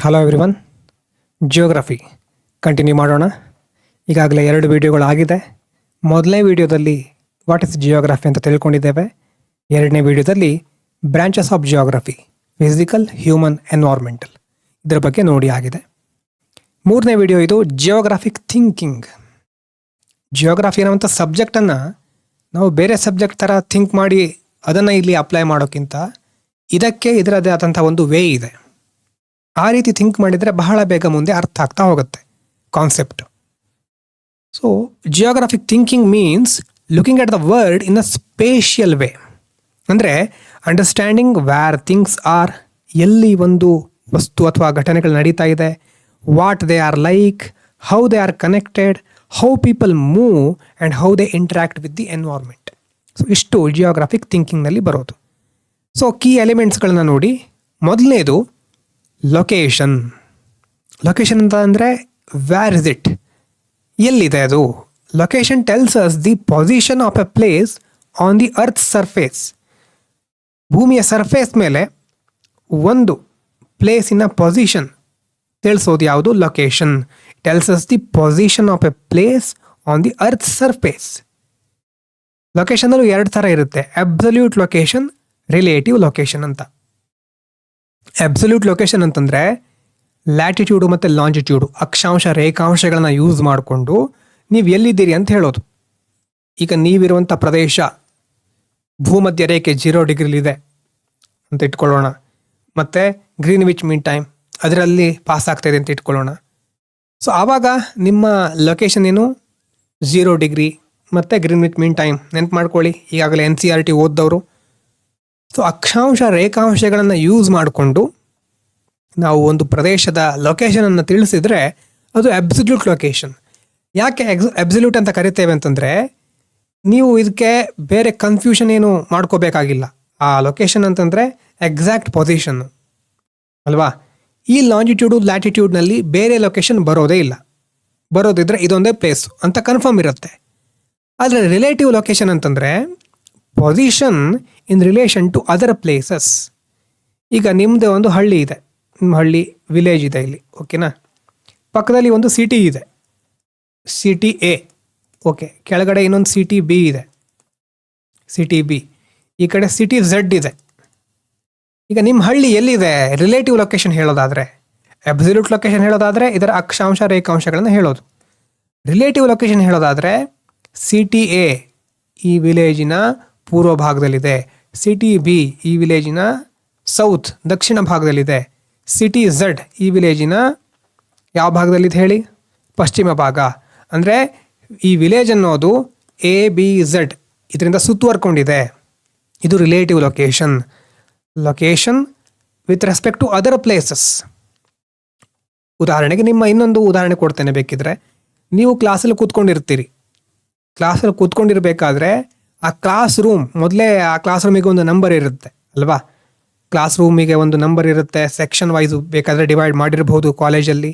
Hello everyone, geography continue ಮಾಡೋಣ. ಈಗಾಗಲೇ 2 ವಿಡಿಯೋಗಳಾಗಿದೆ. ಮೊದಲನೇ ವಿಡಿಯೋದಲ್ಲಿ ವಾಟ್ ಇಸ್ ಜಿಯೋಗ್ರಫಿ ಅಂತ ತಿಳ್ಕೊಂಡಿದ್ದೇವೆ. ಎರಡನೇ ವಿಡಿಯೋದಲ್ಲಿ branches of geography, physical, human, environmental, ಇದರ ಬಗ್ಗೆ ನೋಡಿ ಆಗಿದೆ. ಮೂರನೇ ವಿಡಿಯೋ ಇದು ಜಿಯೋಗ್ರಾಫಿಕ್ ಥಿಂಕಿಂಗ್. ಜಿಯೋಗ್ರಫಿ ಅನ್ನುವಂಥ ಸಬ್ಜೆಕ್ಟನ್ನು ನಾವು ಬೇರೆ ಸಬ್ಜೆಕ್ಟ್ ಥರ ಥಿಂಕ್ ಮಾಡಿ ಅದನ್ನು ಇಲ್ಲಿ ಅಪ್ಲೈ ಮಾಡೋಕ್ಕಿಂತ ಇದಕ್ಕೆ ಇದರದೇ ಆದಂಥ ಒಂದು ವೇ ಇದೆ. ಆ ರೀತಿ ಥಿಂಕ್ ಮಾಡಿದರೆ ಬಹಳ ಬೇಗ ಮುಂದೆ ಅರ್ಥ ಆಗ್ತಾ ಹೋಗುತ್ತೆ concept. So geographic thinking means looking at the world in a spatial way. ಅಂದರೆ ಅಂಡರ್ಸ್ಟ್ಯಾಂಡಿಂಗ್ ವ್ಯಾರ್ ಥಿಂಗ್ಸ್ ಆರ್, ಎಲ್ಲಿ ಒಂದು ವಸ್ತು ಅಥವಾ ಘಟನೆಗಳು ನಡೀತಾ ಇದೆ, what they are like, how they are connected, how people move and how they interact with the environment. So ಇಷ್ಟು geographic ಥಿಂಕಿಂಗ್ನಲ್ಲಿ ಬರೋದು. ಸೊ ಕೀ ಎಲಿಮೆಂಟ್ಸ್ಗಳನ್ನ ನೋಡಿ. ಮೊದಲನೇದು ಲೊಕೇಶನ್. ಲೊಕೇಶನ್ ಅಂತ ಅಂದರೆ ವ್ಯಾರ್ ಇಸ್ ಇಟ್, ಎಲ್ಲಿದೆ ಅದು. Location tells us the position of a place on the earth surface. ಭೂಮಿಯ surface ಮೇಲೆ ಒಂದು ಪ್ಲೇಸಿನ ಪೊಸಿಷನ್ ತಿಳಿಸೋದು ಯಾವುದು? Location. Tells us the position of a place on the earth surface. ಲೊಕೇಶನಲ್ಲೂ 2 ಥರ ಇರುತ್ತೆ, ಅಬ್ಸಲ್ಯೂಟ್ ಲೊಕೇಶನ್, ರಿಲೇಟಿವ್ ಲೊಕೇಶನ್ ಅಂತ. ಅಬ್ಸಲ್ಯೂಟ್ ಲೊಕೇಶನ್ ಅಂತಂದರೆ ಲ್ಯಾಟಿಟ್ಯೂಡು ಮತ್ತು ಲಾಂಜಿಟ್ಯೂಡು, ಅಕ್ಷಾಂಶ ರೇಖಾಂಶಗಳನ್ನ ಯೂಸ್ ಮಾಡಿಕೊಂಡು ನೀವು ಎಲ್ಲಿದ್ದೀರಿ ಅಂತ ಹೇಳೋದು. ಈಗ ನೀವಿರುವಂಥ ಪ್ರದೇಶ ಭೂಮಧ್ಯ ರೇಖೆ 0 ಡಿಗ್ರಿಲಿದೆ ಅಂತ ಇಟ್ಕೊಳ್ಳೋಣ, ಮತ್ತು ಗ್ರೀನ್ವಿಚ್ ಮೀನ್ ಟೈಮ್ ಅದರಲ್ಲಿ ಪಾಸ್ ಆಗ್ತಾಯಿದೆ ಅಂತ ಇಟ್ಕೊಳ್ಳೋಣ. ಸೊ ಆವಾಗ ನಿಮ್ಮ ಲೊಕೇಶನ್ ಏನು? 0 ಡಿಗ್ರಿ ಮತ್ತು ಗ್ರೀನ್ವಿಚ್ ಮೀನ್ ಟೈಮ್ ನೆನ್ಪು ಮಾಡ್ಕೊಳ್ಳಿ, ಈಗಾಗಲೇ NCERT ಓದ್ದವರು. ಸೊ ಅಕ್ಷಾಂಶ ರೇಖಾಂಶಗಳನ್ನು ಯೂಸ್ ಮಾಡಿಕೊಂಡು ನಾವು ಒಂದು ಪ್ರದೇಶದ ಲೊಕೇಶನನ್ನು ತಿಳಿಸಿದರೆ ಅದು ಅಬ್ಸಲ್ಯೂಟ್ ಲೊಕೇಶನ್. ಯಾಕೆ ಅಬ್ಸಲ್ಯೂಟ್ ಅಂತ ಕರಿತೇವೆ ಅಂತಂದರೆ, ನೀವು ಇದಕ್ಕೆ ಬೇರೆ ಕನ್ಫ್ಯೂಷನ್ ಏನು ಮಾಡ್ಕೋಬೇಕಾಗಿಲ್ಲ. ಆ ಲೊಕೇಶನ್ ಅಂತಂದರೆ ಎಕ್ಸಾಕ್ಟ್ ಪೊಸಿಷನ್ನು ಅಲ್ವಾ. ಈ ಲಾಂಜಿಟ್ಯೂಡು ಲ್ಯಾಟಿಟ್ಯೂಡ್ನಲ್ಲಿ ಬೇರೆ ಲೊಕೇಶನ್ ಬರೋದೇ ಇಲ್ಲ. ಬರೋದಿದ್ರೆ ಇದೊಂದೇ ಪ್ಲೇಸ್ ಅಂತ ಕನ್ಫರ್ಮ್ ಇರುತ್ತೆ. ಆದರೆ ರಿಲೇಟಿವ್ ಲೊಕೇಶನ್ ಅಂತಂದರೆ position in relation to other places. ಈಗ ನಿಮ್ಮದೇ ಒಂದು ಹಳ್ಳಿ ಇದೆ, ನಿಮ್ಮ ಹಳ್ಳಿ ವಿಲೇಜ್ ಇದೆ ಇಲ್ಲಿ, ಓಕೆನಾ. ಪಕ್ಕದಲ್ಲಿ ಒಂದು ಸಿಟಿ ಇದೆ, ಸಿಟಿ ಎ, ಓಕೆ. ಕೆಳಗಡೆ ಇನ್ನೊಂದು ಸಿಟಿ ಬಿ ಇದೆ, ಸಿಟಿ ಬಿ. ಈ ಕಡೆ ಸಿಟಿ ಝೆಡ್ ಇದೆ. ಈಗ ನಿಮ್ಮ ಹಳ್ಳಿ ಎಲ್ಲಿದೆ? ರಿಲೇಟಿವ್ ಲೊಕೇಶನ್ ಹೇಳೋದಾದರೆ, ಅಬ್ಸಲ್ಯೂಟ್ ಲೊಕೇಶನ್ ಹೇಳೋದಾದರೆ ಇದರ ಅಕ್ಷಾಂಶ ರೇಖಾಂಶಗಳನ್ನು ಹೇಳೋದು. ರಿಲೇಟಿವ್ ಲೊಕೇಶನ್ ಹೇಳೋದಾದರೆ ಸಿಟಿ ಎ ಈ ವಿಲೇಜಿನ ಪೂರ್ವ ಭಾಗದಲ್ಲಿದೆ, ಸಿಟಿ ಬಿ ಈ ವಿಲೇಜಿನ ಸೌತ್ ದಕ್ಷಿಣ ಭಾಗದಲ್ಲಿದೆ, ಸಿಟಿ ಝೆಡ್ ಈ ವಿಲೇಜಿನ ಯಾವ ಭಾಗದಲ್ಲಿದೆ ಹೇಳಿ? ಪಶ್ಚಿಮ ಭಾಗ. ಅಂದರೆ ಈ ವಿಲೇಜ್ ಅನ್ನೋದು ABZ ಇದರಿಂದ ಸುತ್ತುವರ್ಕೊಂಡಿದೆ. ಇದು relative location. Location with respect to other places. ಉದಾಹರಣೆಗೆ ನಿಮ್ಮ ಇನ್ನೊಂದು ಉದಾಹರಣೆ ಕೊಡ್ತೇನೆ ಬೇಕಿದ್ರೆ. ನೀವು ಕ್ಲಾಸಲ್ಲಿ ಕೂತ್ಕೊಂಡಿರ್ತೀರಿ. ಕ್ಲಾಸಲ್ಲಿ ಕೂತ್ಕೊಂಡಿರ್ಬೇಕಾದ್ರೆ ಆ ಕ್ಲಾಸ್ ರೂಮ್, ಮೊದಲೇ ಆ ಕ್ಲಾಸ್ ರೂಮಿಗೆ ಒಂದು ನಂಬರ್ ಇರುತ್ತೆ ಅಲ್ವಾ. ಕ್ಲಾಸ್ ರೂಮಿಗೆ ಒಂದು ನಂಬರ್ ಇರುತ್ತೆ, ಸೆಕ್ಷನ್ ವೈಸು ಬೇಕಾದರೆ ಡಿವೈಡ್ ಮಾಡಿರ್ಬೋದು ಕಾಲೇಜಲ್ಲಿ.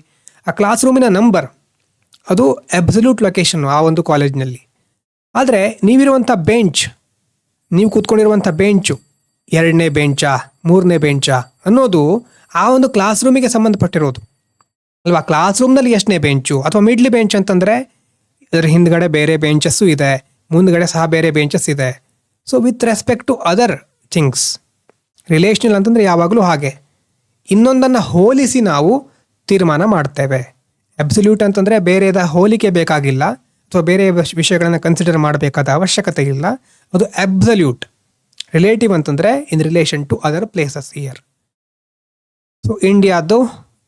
ಆ ಕ್ಲಾಸ್ ರೂಮಿನ ನಂಬರ್ ಅದು ಅಬ್ಸಲ್ಯೂಟ್ ಲೊಕೇಶನ್ನು ಆ ಒಂದು ಕಾಲೇಜ್ನಲ್ಲಿ. ಆದರೆ ನೀವಿರುವಂಥ ಬೆಂಚ್, ನೀವು ಕೂತ್ಕೊಂಡಿರುವಂಥ ಬೆಂಚು 2ನೇ ಬೆಂಚಾ 3ನೇ ಬೆಂಚಾ ಅನ್ನೋದು ಆ ಒಂದು ಕ್ಲಾಸ್ ರೂಮಿಗೆ ಸಂಬಂಧಪಟ್ಟಿರೋದು ಅಲ್ವಾ. ಕ್ಲಾಸ್ ರೂಮ್ನಲ್ಲಿ ಎಷ್ಟನೇ ಬೆಂಚು ಅಥವಾ ಮಿಡ್ಲಿ ಬೆಂಚ್ ಅಂತಂದರೆ ಇದರ ಹಿಂದ್ಗಡೆ ಬೇರೆ ಬೆಂಚಸ್ಸು ಇದೆ, ಮುಂದ್ಗಡೆ ಸಹ ಬೇರೆ ಬೆಂಚಸ್ ಇದೆ. So with respect to other things. Relational ಅಂತಂದರೆ ಯಾವಾಗಲೂ ಹಾಗೆ ಇನ್ನೊಂದನ್ನು ಹೋಲಿಸಿ ನಾವು ತೀರ್ಮಾನ ಮಾಡ್ತೇವೆ. ಅಬ್ಸಲ್ಯೂಟ್ ಅಂತಂದರೆ ಬೇರೆದ ಹೋಲಿಕೆ ಬೇಕಾಗಿಲ್ಲ ಅಥವಾ ಬೇರೆ ವಿಷಯಗಳನ್ನು ಕನ್ಸಿಡರ್ ಮಾಡಬೇಕಾದ ಅವಶ್ಯಕತೆ ಇಲ್ಲ, ಅದು ಅಬ್ಸಲ್ಯೂಟ್. ರಿಲೇಟಿವ್ ಅಂತಂದರೆ in relation to other places here. So ಇಂಡಿಯಾದ್ದು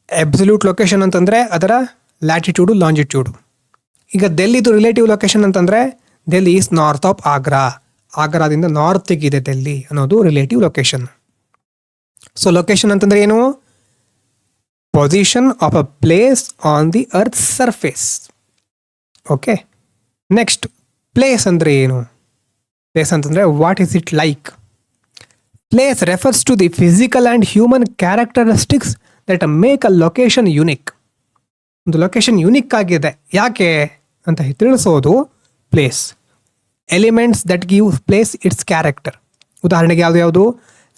ಅಬ್ಸಲ್ಯೂಟ್ ಲೊಕೇಶನ್ ಅಂತಂದರೆ ಅದರ ಲ್ಯಾಟಿಟ್ಯೂಡು ಲಾಂಜಿಟ್ಯೂಡು. ಈಗ ಡೆಲ್ಲಿದು ರಿಲೇಟಿವ್ ಲೊಕೇಶನ್ ಅಂತಂದರೆ Delhi is north of Agra. ಆಗ್ರಾದಿಂದ ನಾರ್ತಿಗಿದೆ ಡೆಲ್ಲಿ ಅನ್ನೋದು ರಿಲೇಟಿವ್ ಲೊಕೇಶನ್. ಸೊ ಲೊಕೇಶನ್ ಅಂತಂದರೆ ಏನು? Position of a place on the earth surface. Okay. Next, place ಅಂದರೆ ಏನು? ಪ್ಲೇಸ್ ಅಂತಂದರೆ what is it like. Place refers to the physical and human characteristics that make a location unique. ಒಂದು location unique ಆಗಿದೆ ಯಾಕೆ ಅಂತ ತಿಳಿಸೋದು place. Elements that give place its character. ಉದಾಹರಣೆಗೆ ಯಾವುದು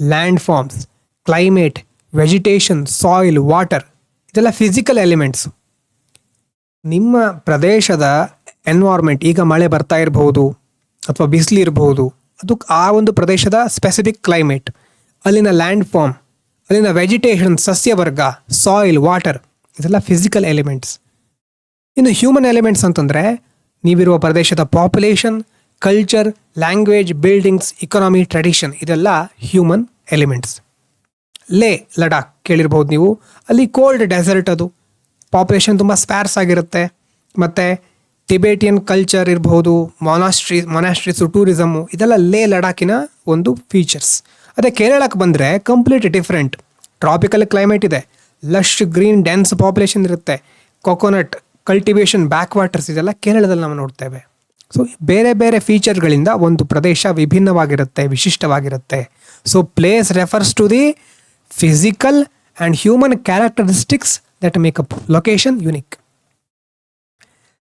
land forms, climate, vegetation, soil, water ಇದೆಲ್ಲ physical elements. ನಿಮ್ಮ ಪ್ರದೇಶದ ಎನ್ವಾರ್ಮೆಂಟ್, ಈಗ ಮಳೆ ಬರ್ತಾ ಇರಬಹುದು ಅಥವಾ ಬಿಸಿಲು ಇರಬಹುದು, ಅದು ಆ ಒಂದು ಪ್ರದೇಶದ ಸ್ಪೆಸಿಫಿಕ್ ಕ್ಲೈಮೇಟ್, ಅಲ್ಲಿನ ಲ್ಯಾಂಡ್ ಫಾರ್ಮ್, ಅಲ್ಲಿನ ವೆಜಿಟೇಷನ್, ಸಸ್ಯವರ್ಗ, ಸಾಯಿಲ್, ವಾಟರ್, ಇದೆಲ್ಲ ಫಿಸಿಕಲ್ ಎಲಿಮೆಂಟ್ಸ್. ಇನ್ನು ಹ್ಯೂಮನ್ ಎಲಿಮೆಂಟ್ಸ್ ಅಂತಂದರೆ ನೀವಿರುವ ಪ್ರದೇಶದ population, culture, language, buildings, economy, tradition, ಇದೆಲ್ಲ ಹ್ಯೂಮನ್ ಎಲಿಮೆಂಟ್ಸ್. ಲಡಾಖ್ ಕೇಳಿರ್ಬೋದು ನೀವು, ಅಲ್ಲಿ ಕೋಲ್ಡ್ ಡೆಸರ್ಟ್, ಅದು ಪಾಪ್ಯುಲೇಷನ್ ತುಂಬ ಸ್ಪ್ಯಾರ್ಸ್ ಆಗಿರುತ್ತೆ. ಮತ್ತು ಟಿಬೇಟಿಯನ್ ಕಲ್ಚರ್ ಇರಬಹುದು, ಮೊನಾಸ್ಟ್ರೀಸು, ಟೂರಿಸಮು, ಇದೆಲ್ಲ ಲಡಾಖಿನ ಒಂದು ಫೀಚರ್ಸ್. ಅದೇ ಕೇರಳಕ್ಕೆ ಬಂದರೆ ಕಂಪ್ಲೀಟ್ ಡಿಫ್ರೆಂಟ್. ಟ್ರಾಪಿಕಲ್ ಕ್ಲೈಮೇಟ್ ಇದೆ, ಲಶ್ ಗ್ರೀನ್ ಡೆನ್ಸ್ ಪಾಪ್ಯುಲೇಷನ್ ಇರುತ್ತೆ, ಕೊಕೊನಟ್ ಕಲ್ಟಿವೇಷನ್, ಬ್ಯಾಕ್ ವಾಟರ್ಸ್, ಇದೆಲ್ಲ ಕೇರಳದಲ್ಲಿ ನಾವು ನೋಡ್ತೇವೆ. ಸೊ ಬೇರೆ ಬೇರೆ ಫೀಚರ್ಗಳಿಂದ ಒಂದು ಪ್ರದೇಶ ವಿಭಿನ್ನವಾಗಿರುತ್ತೆ, ವಿಶಿಷ್ಟವಾಗಿರುತ್ತೆ. So place refers to the physical and human characteristics that make up location unique.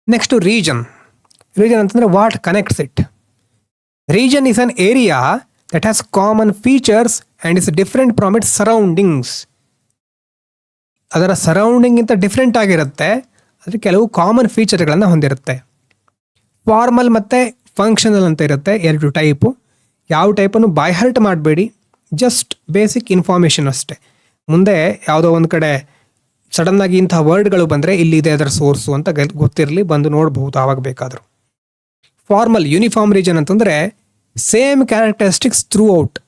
Next region ಅಂತಂದರೆ what connects it. Region is an area that has common features and is different from its surroundings. ಅದರ ಸರೌಂಡಿಂಗಿಂತ different ಆಗಿರುತ್ತೆ, ಅದರ ಕೆಲವು common ಫೀಚರ್ಗಳನ್ನು ಹೊಂದಿರುತ್ತೆ. Formal ಮತ್ತು functional ಅಂತ ಇರುತ್ತೆ, ಎರಡು ಟೈಪು. ಯಾವ ಟೈಪನ್ನು ಬೈ ಹರ್ಟ್ ಮಾಡಬೇಡಿ, ಜಸ್ಟ್ ಬೇಸಿಕ್ ಇನ್ಫಾರ್ಮೇಷನ್ ಅಷ್ಟೇ. ಮುಂದೆ ಯಾವುದೋ ಒಂದು ಕಡೆ ಸಡನ್ನಾಗಿ ಇಂಥ ವರ್ಡ್ಗಳು ಬಂದರೆ ಇಲ್ಲಿದೆ ಅದರ ಸೋರ್ಸು ಅಂತ ಗೊತ್ತಿರಲಿ, ಬಂದು ನೋಡ್ಬೋದು ಆವಾಗ ಬೇಕಾದರೂ. ಫಾರ್ಮಲ್ ಯೂನಿಫಾರ್ಮ್ ರೀಜನ್ ಅಂತಂದರೆ ಸೇಮ್ ಕ್ಯಾರೆಕ್ಟರಿಸ್ಟಿಕ್ಸ್ ಥ್ರೂ ಔಟ್.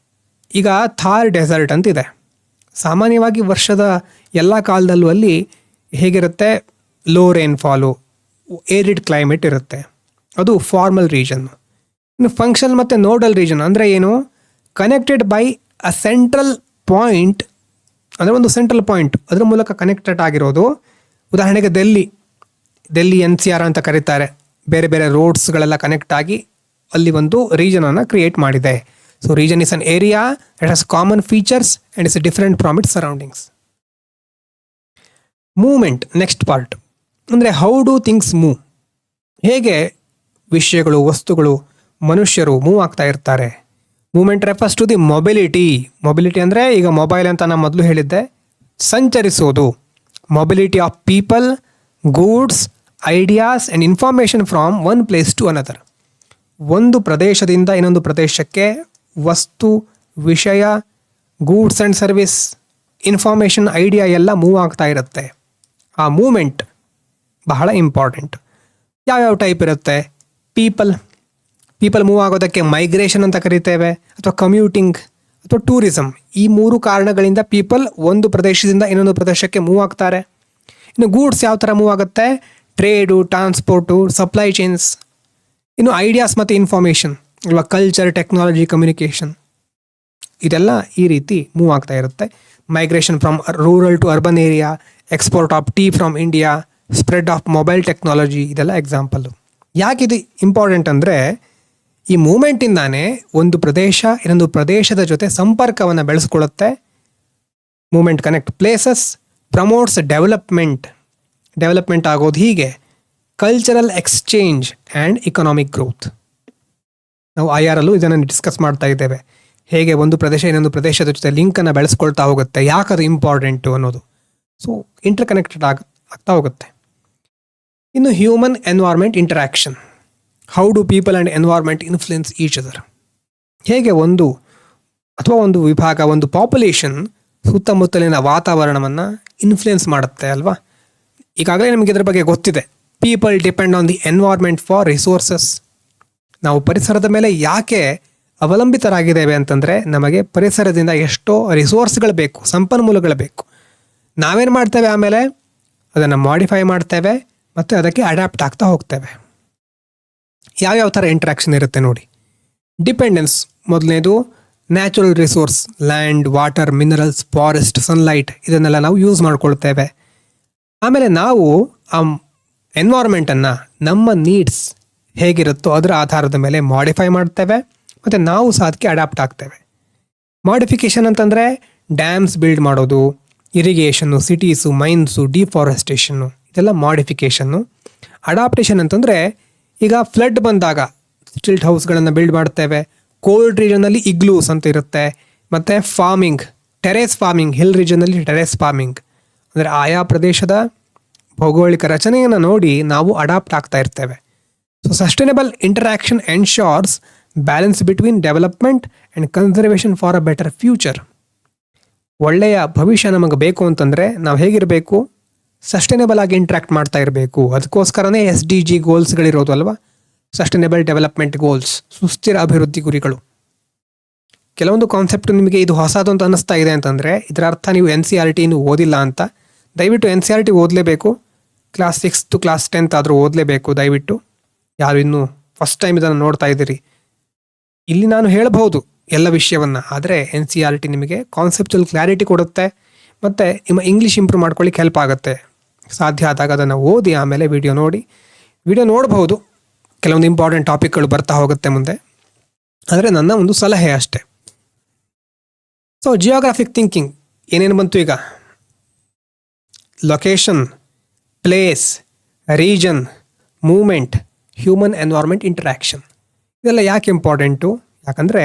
ಈಗ ಥಾರ್ ಡೆಸರ್ಟ್ ಅಂತಿದೆ, ಸಾಮಾನ್ಯವಾಗಿ ವರ್ಷದ ಎಲ್ಲ ಕಾಲದಲ್ಲೂ ಅಲ್ಲಿ ಹೇಗಿರುತ್ತೆ, ಲೋ ರೇನ್ಫಾಲು, ಏರಿಡ್ ಕ್ಲೈಮೇಟ್ ಇರುತ್ತೆ, ಅದು ಫಾರ್ಮಲ್ ರೀಜನ್. ಇನ್ನು ಫಂಕ್ಷನಲ್ ಮತ್ತು ನೋಡಲ್ ರೀಜನ್ ಅಂದರೆ ಏನು, connected by a central point, ಅಂದರೆ ಒಂದು ಸೆಂಟ್ರಲ್ ಪಾಯಿಂಟ್, ಅದರ ಮೂಲಕ ಕನೆಕ್ಟೆಡ್ ಆಗಿರೋದು. ಉದಾಹರಣೆಗೆ ಡೆಲ್ಲಿ NCR ಅಂತ ಕರೀತಾರೆ, ಬೇರೆ ಬೇರೆ ರೋಡ್ಸ್ಗಳೆಲ್ಲ ಕನೆಕ್ಟ್ ಆಗಿ ಅಲ್ಲಿ ಒಂದು ರೀಜನನ್ನು ಕ್ರಿಯೇಟ್ ಮಾಡಿದೆ. So region is an area that has common features and is different from its surroundings. Movement next part, ಅಂದರೆ ಹೌ ಡು ಥಿಂಗ್ಸ್ ಮೂವ್, ಹೇಗೆ ವಿಷಯಗಳು, ವಸ್ತುಗಳು, ಮನುಷ್ಯರು ಮೂವ್ ಆಗ್ತಾ ಇರ್ತಾರೆ. Movement refers to the mobility ಅಂದರೆ ಈಗ ಮೊಬೈಲ್ ಅಂತ ನಾನು ಮೊದಲು ಹೇಳಿದ್ದೆ, ಸಂಚರಿಸೋದು. Mobility of people, goods, ideas and information from one place to another. ಒಂದು ಪ್ರದೇಶದಿಂದ ಇನ್ನೊಂದು ಪ್ರದೇಶಕ್ಕೆ ವಸ್ತು, ವಿಷಯ, goods and service, information, idea ಎಲ್ಲ ಮೂವ್ ಆಗ್ತಾ ಇರುತ್ತೆ. ಆ ಮೂವ್ಮೆಂಟ್ ಬಹಳ ಇಂಪಾರ್ಟೆಂಟ್. ಯಾವ್ಯಾವ ಟೈಪ್ ಇರುತ್ತೆ, ಪೀಪಲ್ ಮೂವ್ ಆಗೋದಕ್ಕೆ ಮೈಗ್ರೇಷನ್ ಅಂತ ಕರಿತೇವೆ, ಅಥವಾ ಕಮ್ಯೂಟಿಂಗ್ ಅಥವಾ ಟೂರಿಸಮ್. ಈ ಮೂರು ಕಾರಣಗಳಿಂದ ಪೀಪಲ್ ಒಂದು ಪ್ರದೇಶದಿಂದ ಇನ್ನೊಂದು ಪ್ರದೇಶಕ್ಕೆ ಮೂವ್ ಆಗ್ತಾರೆ. ಇನ್ನು ಗೂಡ್ಸ್ ಯಾವ ಥರ ಮೂವ್ ಆಗುತ್ತೆ, ಟ್ರೇಡು, ಟ್ರಾನ್ಸ್ಪೋರ್ಟು, ಸಪ್ಲೈ ಚೈನ್ಸ್. ಇನ್ನು ಐಡಿಯಾಸ್ ಮತ್ತು ಇನ್ಫಾರ್ಮೇಷನ್ ಅಲ್ವಾ, ಕಲ್ಚರ್, ಟೆಕ್ನಾಲಜಿ, ಕಮ್ಯುನಿಕೇಷನ್, ಇದೆಲ್ಲ ಈ ರೀತಿ ಮೂವ್ ಆಗ್ತಾ ಇರುತ್ತೆ. Migration from rural to urban area, export of tea from India, spread of mobile technology, ಇದೆಲ್ಲ ಎಕ್ಸಾಂಪಲ್ಲು. ಯಾಕಿದು ಇಂಪಾರ್ಟೆಂಟ್ ಅಂದರೆ ಈ ಮೂಮೆಂಟಿಂದಾನೇ ಒಂದು ಪ್ರದೇಶ ಇನ್ನೊಂದು ಪ್ರದೇಶದ ಜೊತೆ ಸಂಪರ್ಕವನ್ನು ಬೆಳೆಸ್ಕೊಳ್ಳುತ್ತೆ. Movement connect places, promotes development ಆಗೋದು ಹೀಗೆ, cultural exchange and economic growth. ನಾವು IRಲ್ಲೂ ಇದನ್ನು ಡಿಸ್ಕಸ್ ಮಾಡ್ತಾ ಇದ್ದೇವೆ, ಹೇಗೆ ಒಂದು ಪ್ರದೇಶ ಇನ್ನೊಂದು ಪ್ರದೇಶದ ಜೊತೆ ಲಿಂಕನ್ನು ಬೆಳೆಸ್ಕೊಳ್ತಾ ಹೋಗುತ್ತೆ, ಯಾಕದು ಇಂಪಾರ್ಟೆಂಟು ಅನ್ನೋದು. ಸೊ ಇಂಟರ್ಕನೆಕ್ಟೆಡ್ ಆಗ್ತಾ ಹೋಗುತ್ತೆ. ಇನ್ನು human environment interaction, how do people and environment influence each other. ಹೇಗೆ ಒಂದು ವಿಭಾಗ, ಒಂದು ಪಾಪ್ಯುಲೇಷನ್ ಸುತ್ತಮುತ್ತಲಿನ ವಾತಾವರಣವನ್ನು ಇನ್ಫ್ಲುಯೆನ್ಸ್ ಮಾಡುತ್ತೆ ಅಲ್ವಾ. ಈಗಾಗಲೇ ನಮಗೆ ಇದರ ಬಗ್ಗೆ ಗೊತ್ತಿದೆ. People depend on the environment for resources. ನಾವು ಪರಿಸರದ ಮೇಲೆ ಯಾಕೆ ಅವಲಂಬಿತರಾಗಿದ್ದೇವೆ ಅಂತಂದರೆ, ನಮಗೆ ಪರಿಸರದಿಂದ ಎಷ್ಟೋ ರಿಸೋರ್ಸ್ಗಳು ಬೇಕು, ಸಂಪನ್ಮೂಲಗಳು ಬೇಕು. ನಾವೇನು ಮಾಡ್ತೇವೆ, ಆಮೇಲೆ ಅದನ್ನು ಮಾಡಿಫೈ ಮಾಡ್ತೇವೆ ಮತ್ತು ಅದಕ್ಕೆ ಅಡ್ಯಾಪ್ಟ್ ಆಗ್ತಾ ಹೋಗ್ತೇವೆ. ಯಾವ್ಯಾವ ಥರ ಇಂಟ್ರಾಕ್ಷನ್ ಇರುತ್ತೆ ನೋಡಿ. ಡಿಪೆಂಡೆನ್ಸ್, ಮೊದಲನೇದು natural resource, land, water, minerals, forest, sunlight, ಇದನ್ನೆಲ್ಲ ನಾವು ಯೂಸ್ ಮಾಡ್ಕೊಳ್ತೇವೆ. ಆಮೇಲೆ ನಾವು ಆ ಎನ್ವೈರ್ಮೆಂಟನ್ನು ನಮ್ಮ ನೀಡ್ಸ್ ಹೇಗಿರುತ್ತೋ ಅದರ ಆಧಾರದ ಮೇಲೆ ಮಾಡಿಫೈ ಮಾಡ್ತೇವೆ ಮತ್ತು ನಾವು ಸಹ ಅದಕ್ಕೆ ಅಡ್ಯಾಪ್ಟ್ ಆಗ್ತೇವೆ. ಮಾಡಿಫಿಕೇಷನ್ ಅಂತಂದರೆ ಡ್ಯಾಮ್ಸ್ ಬಿಲ್ಡ್ ಮಾಡೋದು, ಇರಿಗೇಷನ್ನು, ಸಿಟೀಸು, ಮೈನ್ಸು, ಡಿಫಾರೆಸ್ಟೇಷನ್ನು, ಇದೆಲ್ಲ ಮಾಡಿಫಿಕೇಷನ್ನು. ಅಡಾಪ್ಟೇಷನ್ ಅಂತಂದರೆ ಈಗ ಫ್ಲಡ್ ಬಂದಾಗ ಸ್ಟಿಲ್ಟ್ ಹೌಸ್ಗಳನ್ನು ಬಿಲ್ಡ್ ಮಾಡ್ತೇವೆ. ಕೋಲ್ಡ್ ರೀಜನಲ್ಲಿ ಇಗ್ಲೂಸ್ ಅಂತ ಇರುತ್ತೆ. ಮತ್ತು ಫಾರ್ಮಿಂಗ್, ಟೆರೇಸ್ ಫಾರ್ಮಿಂಗ್, ಹಿಲ್ ರೀಜನಲ್ಲಿ ಟೆರೇಸ್ ಫಾರ್ಮಿಂಗ್, ಅಂದರೆ ಆಯಾ ಪ್ರದೇಶದ ಭೌಗೋಳಿಕ ರಚನೆಯನ್ನು ನೋಡಿ ನಾವು ಅಡಾಪ್ಟ್ ಆಗ್ತಾ ಇರ್ತೇವೆ. So sustainable interaction ensures balance between development and conservation for a better future. ಒಳ್ಳೆಯ ಭವಿಷ್ಯ ನಮಗೆ ಬೇಕು ಅಂತಂದರೆ ನಾವು ಹೇಗಿರಬೇಕು, ಸಸ್ಟೈನಬಲ್ ಆಗಿ ಇಂಟ್ರ್ಯಾಕ್ಟ್ ಮಾಡ್ತಾ ಇರಬೇಕು. ಅದಕ್ಕೋಸ್ಕರನೇ SDG ಗೋಲ್ಸ್ಗಳಿರೋದು ಅಲ್ವಾ, ಸಸ್ಟೈನಬಲ್ ಡೆವಲಪ್ಮೆಂಟ್ ಗೋಲ್ಸ್, ಸುಸ್ಥಿರ ಅಭಿವೃದ್ಧಿ ಗುರಿಗಳು. ಕೆಲವೊಂದು ಕಾನ್ಸೆಪ್ಟ್ ನಿಮಗೆ ಇದು ಹೊಸದು ಅಂತ ಅನ್ನಿಸ್ತಾ ಇದೆ ಅಂತಂದರೆ ಇದರ ಅರ್ಥ ನೀವು NCERT ಇನ್ನೂ ಓದಿಲ್ಲ ಅಂತ. ದಯವಿಟ್ಟು NCERT ಓದಲೇಬೇಕು. ಕ್ಲಾಸ್ 6 to ಕ್ಲಾಸ್ 10 ಆದರೂ ಓದಲೇಬೇಕು ದಯವಿಟ್ಟು. ಯಾರು ಇನ್ನೂ ಫಸ್ಟ್ ಟೈಮ್ ಇದನ್ನು ನೋಡ್ತಾ ಇದ್ದೀರಿ, ಇಲ್ಲಿ ನಾನು ಹೇಳಬಹುದು ಎಲ್ಲ ವಿಷಯವನ್ನು, ಆದರೆ NCERT ನಿಮಗೆ ಕಾನ್ಸೆಪ್ಚುವಲ್ ಕ್ಲಾರಿಟಿ ಕೊಡುತ್ತೆ ಮತ್ತು ನಿಮ್ಮ ಇಂಗ್ಲೀಷ್ ಇಂಪ್ರೂವ್ ಮಾಡ್ಕೊಳ್ಳಿಕ್ಕೆ ಹೆಲ್ಪ್ ಆಗುತ್ತೆ. ಸಾಧ್ಯ ಆದಾಗ ಅದನ್ನು ಓದಿ ಆಮೇಲೆ ವಿಡಿಯೋ ನೋಡಬಹುದು. ಕೆಲವೊಂದು ಇಂಪಾರ್ಟೆಂಟ್ ಟಾಪಿಕ್ಗಳು ಬರ್ತಾ ಹೋಗುತ್ತೆ ಮುಂದೆ, ಆದರೆ ನನ್ನ ಒಂದು ಸಲಹೆ ಅಷ್ಟೇ. ಸೊ ಜಿಯೋಗ್ರಾಫಿಕ್ ಥಿಂಕಿಂಗ್ ಏನೇನು ಬಂತು ಈಗ? Location, place, region, movement, human environment interaction. ಇದೆಲ್ಲ ಯಾಕೆ ಇಂಪಾರ್ಟೆಂಟು? ಯಾಕಂದರೆ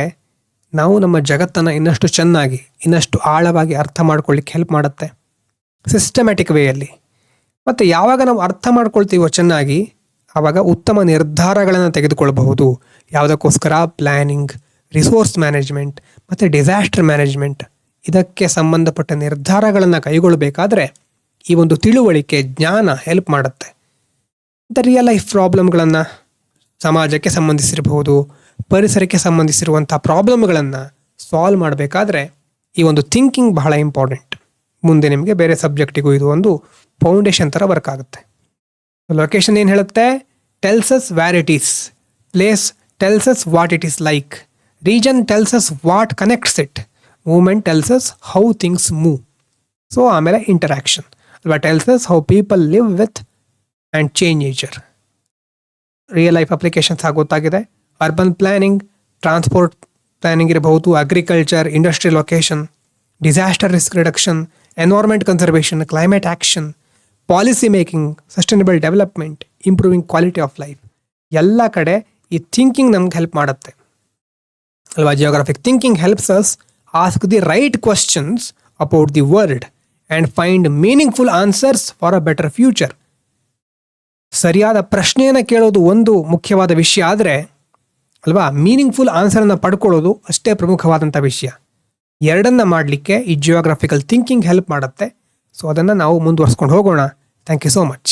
ನಾವು ನಮ್ಮ ಜಗತ್ತನ್ನು ಇನ್ನಷ್ಟು ಚೆನ್ನಾಗಿ, ಇನ್ನಷ್ಟು ಆಳವಾಗಿ ಅರ್ಥ ಮಾಡ್ಕೊಳ್ಳಿಕ್ಕೆ ಹೆಲ್ಪ್ ಮಾಡುತ್ತೆ ಸಿಸ್ಟಮ್ಯಾಟಿಕ್ ವೇಯಲ್ಲಿ. ಮತ್ತು ಯಾವಾಗ ನಾವು ಅರ್ಥ ಮಾಡ್ಕೊಳ್ತೀವೋ ಚೆನ್ನಾಗಿ, ಆವಾಗ ಉತ್ತಮ ನಿರ್ಧಾರಗಳನ್ನು ತೆಗೆದುಕೊಳ್ಳಬಹುದು. ಯಾವುದಕ್ಕೋಸ್ಕರ? ಪ್ಲ್ಯಾನಿಂಗ್, ರಿಸೋರ್ಸ್ ಮ್ಯಾನೇಜ್ಮೆಂಟ್ ಮತ್ತು ಡಿಸಾಸ್ಟರ್ ಮ್ಯಾನೇಜ್ಮೆಂಟ್. ಇದಕ್ಕೆ ಸಂಬಂಧಪಟ್ಟ ನಿರ್ಧಾರಗಳನ್ನು ಕೈಗೊಳ್ಳಬೇಕಾದ್ರೆ ಈ ಒಂದು ತಿಳುವಳಿಕೆ, ಜ್ಞಾನ ಹೆಲ್ಪ್ ಮಾಡುತ್ತೆ. ಮತ್ತು ರಿಯಲ್ ಲೈಫ್ ಪ್ರಾಬ್ಲಮ್ಗಳನ್ನು, ಸಮಾಜಕ್ಕೆ ಸಂಬಂಧಿಸಿರಬಹುದು, ಪರಿಸರಕ್ಕೆ ಸಂಬಂಧಿಸಿರುವಂಥ ಪ್ರಾಬ್ಲಮ್ಗಳನ್ನು ಸಾಲ್ವ್ ಮಾಡಬೇಕಾದ್ರೆ ಈ ಒಂದು ಥಿಂಕಿಂಗ್ ಬಹಳ ಇಂಪಾರ್ಟೆಂಟ್. ಮುಂದೆ ನಿಮಗೆ ಬೇರೆ ಸಬ್ಜೆಕ್ಟಿಗೂ ಇದು ಒಂದು ಫೌಂಡೇಶನ್ ಥರ ವರ್ಕ್ ಆಗುತ್ತೆ. ಲೊಕೇಶನ್ ಏನು ಹೇಳುತ್ತೆ? Tells us where it is. Place tells us what it is like. Region tells us what connects it. Movement tells us how things move. So ಆಮೇಲೆ ಇಂಟರಾಕ್ಷನ್ ಅಲ್ವಾ, tells us how people live with and change nature. Real life applications ಗೊತ್ತಾಗಿದೆ. Urban planning, transport planning ಇರಬಹುದು, agriculture, industrial location, disaster risk reduction, environment conservation, climate action, policy making, sustainable development, improving quality of life. ಎಲ್ಲ ಕಡೆ ಈ thinking ನಮ್ಗೆ help ಮಾಡುತ್ತೆ ಅಲ್ವಾ. Geographic thinking helps us ask the right questions about the world and find meaningful answers for a better future. ಸರಿಯಾದ ಪ್ರಶ್ನೆಯನ್ನು ಕೇಳೋದು ಒಂದು ಮುಖ್ಯವಾದ ವಿಷಯ ಆದರೆ ಅಲ್ವಾ, ಮೀನಿಂಗ್ಫುಲ್ ಆನ್ಸರನ್ನು ಪಡ್ಕೊಳ್ಳೋದು ಅಷ್ಟೇ ಪ್ರಮುಖವಾದಂಥ ವಿಷಯ. ಎರಡನ್ನ ಮಾಡಲಿಕ್ಕೆ ಈ ಜಿಯೋಗ್ರಾಫಿಕಲ್ ಥಿಂಕಿಂಗ್ ಹೆಲ್ಪ್ ಮಾಡುತ್ತೆ. ಸೊ ಅದನ್ನು ನಾವು ಮುಂದುವರ್ಸ್ಕೊಂಡು ಹೋಗೋಣ. Thank you so much.